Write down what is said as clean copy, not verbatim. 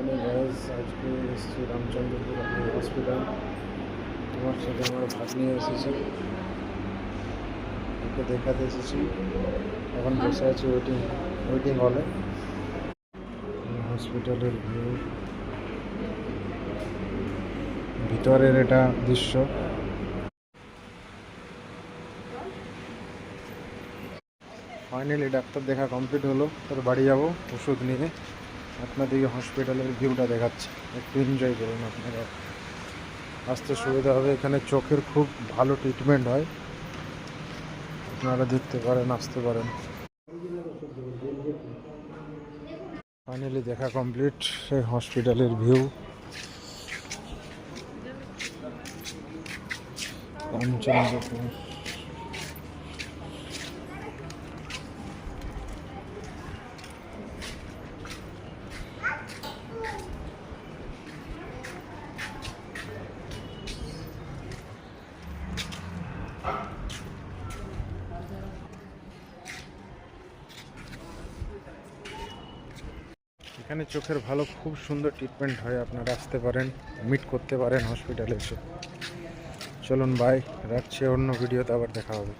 Morning guys, আজকে এসেছি Ramchandrapur hospital. আমার সাথে আমার ভাগ নিয়ে এসেছি, ওকে দেখাতে এসেছি। এখন বসে আছি ওয়েটিং হলে। হসপিটালের ভিউ, ভিতরের এটা দৃশ্য। ফাইনালি ডাক্তার দেখা কমপ্লিট হলো, তোর বাড়ি যাব ওষুধ নিয়ে। আপনাদেরকে হসপিটালের ভিউটা দেখাচ্ছি, একটু এনজয় করুন আপনারা, আসতে সুবিধা হবে। এখানে চোখের খুব ভালো ট্রিটমেন্ট হয়, আপনারা দেখতে পারেন, আসতে পারেন। ফাইনালি দেখা কমপ্লিট, এই হসপিটালের ভিউ। রামচন্দ্রপুর এখানে চোখের ভালো খুব সুন্দর ট্রিটমেন্ট হয়, আপনারা আসতে পারেন, মিট করতে পারেন হসপিটালে এসে। চলুন বাই, রাখছি, অন্য ভিডিওতে আবার দেখা হবে।